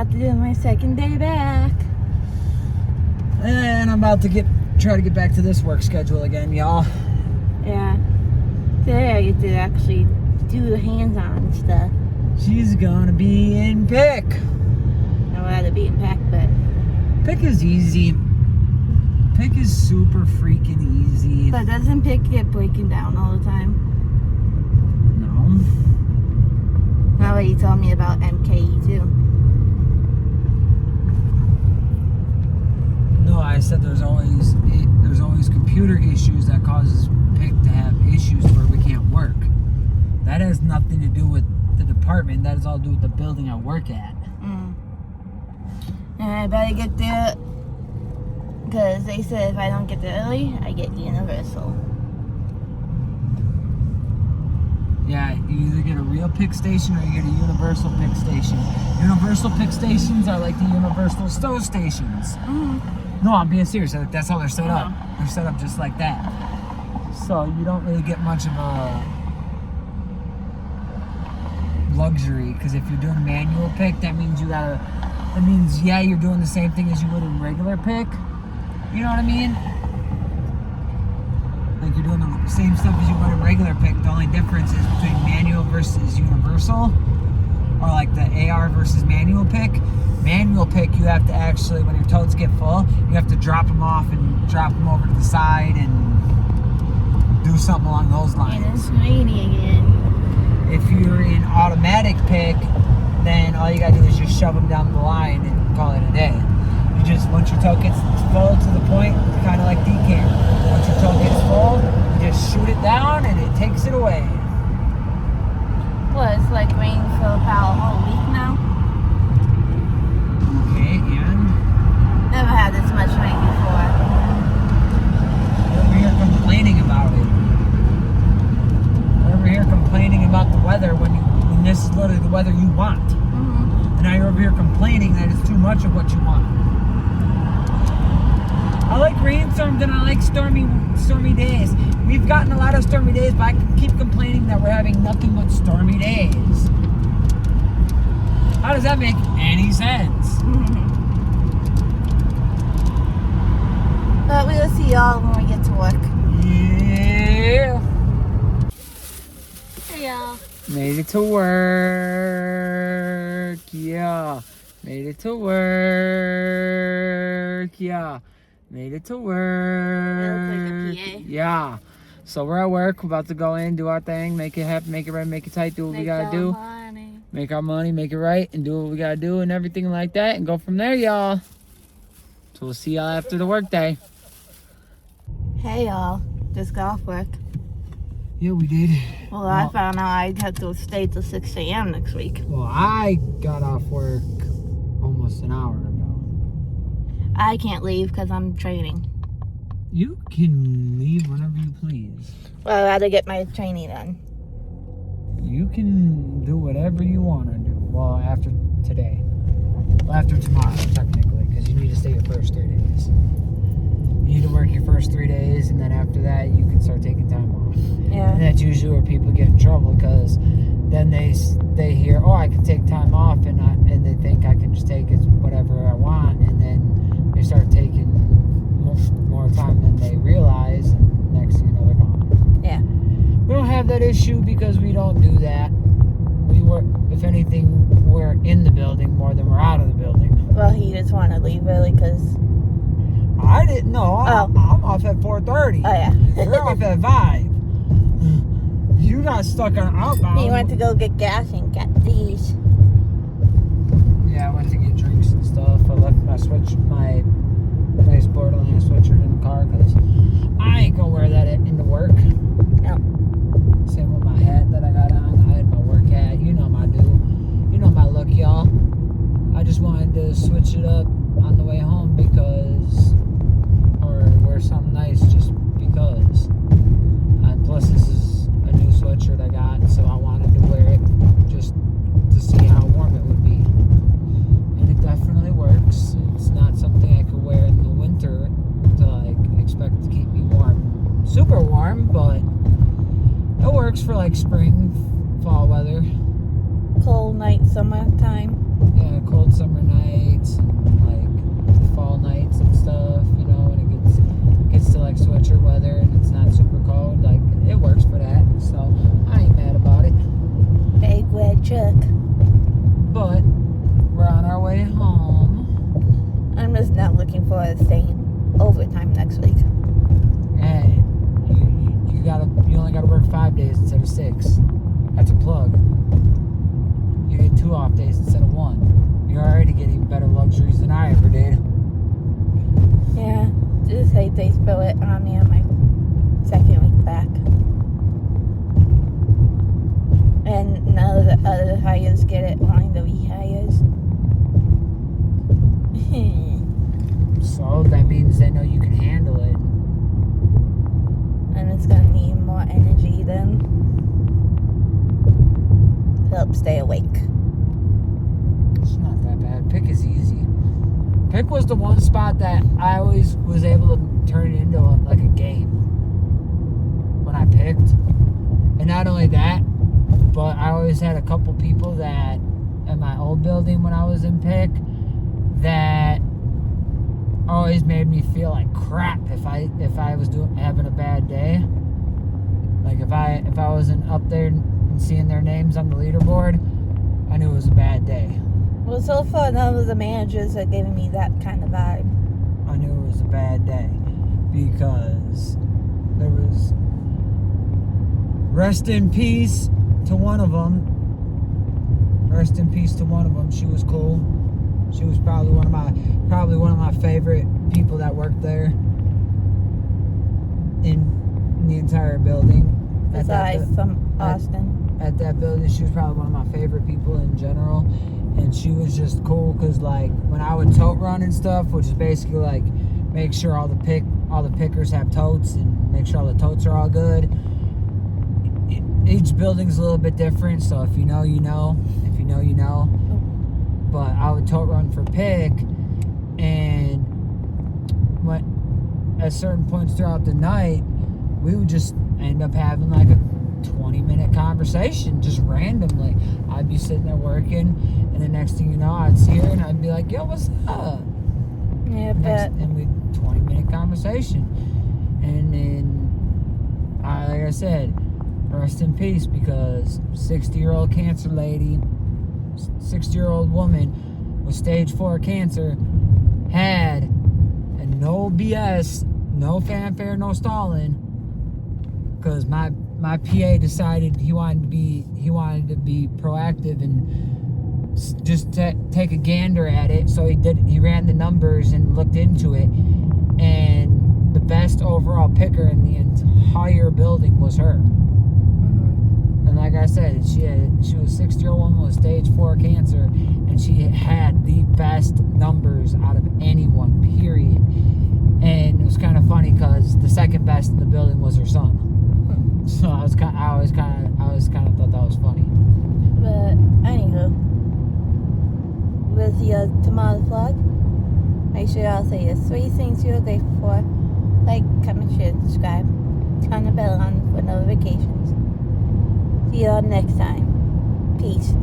about to do my second day back. And I'm about to try to get back to this work schedule again, y'all. Yeah. Today I get to actually do the hands-on stuff. She's gonna be in pick. I would have to be in pack, but Pick is easy. Pick is super freaking easy. but doesn't pick get breaking down all the time? No. That way you told me about MKE too. No, I said there's always computer issues that causes Pick to have issues where we can't work. That has nothing to do with the department. That has all to do with the building I work at. And I better get there, because they said if I don't get there early, I get universal. Yeah, you either get a real pick station or you get a universal pick station. Universal pick stations are like the universal stow stations. No, I'm being serious. That's how they're set up. They're set up just like that. So you don't really get much of a luxury, because if you're doing manual pick, that means yeah, you're doing the same thing as you would in regular pick. You know what I mean? Like you're doing the same stuff as you would in regular pick. The only difference is between manual versus universal, or like the AR versus manual pick. Manual pick, you have to actually, when your totes get full, you have to drop them off and drop them over to the side and do something along those lines. And it's raining again. If you're in automatic pick, then all you gotta do is just shove them down the line and call it a day. You just, once your tote gets full to the point, kind of like decant. Once your tote gets full, you just shoot it down and it takes it away. Well, it's like rain for about a whole week now. Okay, and? Never had this much rain before. You're over here complaining about it. You're over here complaining about the weather when this is literally the weather you want. And now you're over here complaining that it's too much of what you want. I like rainstorms and I like stormy days. We've gotten a lot of stormy days, but I keep complaining that we're having nothing but stormy days. How does that make any sense? But we'll see y'all when we get to work. Yeah. Hey y'all. Made it to work. Yeah. Made it to work. Yeah. Made it to work. That looks like a PA. Yeah. So we're at work. We're about to go in, do our thing, make it happen, make it right, make it tight, do what we gotta do. Money. Make our money, make it right, and do what we gotta do and everything like that, and go from there, y'all. So we'll see y'all after the work day. Hey y'all. Just got off work. Yeah, we did. Well, I found out I'd have to stay till 6 a.m. next week. Well, I got off work almost an hour ago. I can't leave because I'm training. You can leave whenever you please. Well, I had to get my training done. You can do whatever you want to do. Well, after today. Well, after tomorrow, technically, because you need to stay your first 3 days. You need to work your first 3 days, and then after that, you can start taking time off. Yeah. And that's usually where people get in trouble, because then they hear, oh, I can take time off, and they think I can just take it whatever I want, and then they start taking more time than they realize, and next thing you know, they're gone. Yeah. We don't have that issue because we don't do that. We work, if anything, we're in the building more than we're out of the building. Well, he just wanted to leave early because... I didn't know. I'm off at 4:30. Oh, yeah. You're off at 5. You got stuck on outbound. He went to go get gas and get these. Yeah, I went to get drinks and stuff. I left my nice Borderlands sweatshirt in the car because I ain't gonna wear that into work. No. Same with my hat that I got on. I had my work hat. You know my do. You know my look, y'all. I just wanted to switch it up on the way home or wear something nice just because. And plus, this is a new sweatshirt I got, so I wanted to wear it just to see how warm it would be. And it definitely works. It's not something I could wear in the winter to expect to keep me warm. Super warm, but it works for spring, fall weather. Cold night, summertime. Yeah, cold summer nights and like fall nights and stuff, you know, and it gets to like sweatshirt weather and it's not super cold, like it works for that. So I ain't mad about it. Big red truck. But we're on our way home. I'm just not looking forward to staying overtime next week. Hey, you only gotta work 5 days instead of 6. That's a plug. You get 2 off days instead of 1. You're already getting better luxuries than I ever did. Yeah, just hate they spill it on me on my second week back. And none of the other hires get it, only the rehires. So that means they know you can handle it. And it's gonna need more energy then to help stay awake. It's not that bad. Pick is easy. Pick was the one spot that I always was able to turn it into like a game when I picked. And not only that, but I always had a couple people that in my old building when I was in pick that always made me feel like crap if I was having a bad day. Like if I wasn't up there and seeing their names on the leaderboard, I knew it was a bad day. Well, so far none of the managers are giving me that kind of vibe. I knew it was a bad day because there was rest in peace to one of them. Rest in peace to one of them. She was cool. She was probably one of my favorite people that worked there in the entire building. Besides from Austin. At that building, she was probably one of my favorite people in general, and she was just cool because like when I would tote run and stuff, which is basically like make sure all the pickers have totes and make sure all the totes are all good. Each building's a little bit different, so if you know, you know. If you know, you know. But I would tote run for pick, and at certain points throughout the night, we would just end up having like a 20-minute conversation just randomly. I'd be sitting there working, and the next thing you know, I'd see her and I'd be like, yo, what's up? Yeah, but And we'd 20-minute conversation. And then, like I said, rest in peace, because 60-year-old cancer lady, 60-year-old woman with stage 4 cancer had, and no BS, no fanfare, no stalling, because my PA decided he wanted to be proactive and just take a gander at it. So he ran the numbers and looked into it, and the best overall picker in the entire building was her. And like I said, she was a 60-year-old woman with stage 4 cancer, and she had the best numbers out of anyone, period. And it was kind of funny because the second best in the building was her son. So I always kind of thought that was funny. But anywho, with your tomorrow's vlog, make sure y'all say the 3 things you're grateful for. Like, comment, share, and subscribe. Turn the bell on for notifications. See y'all next time. Peace.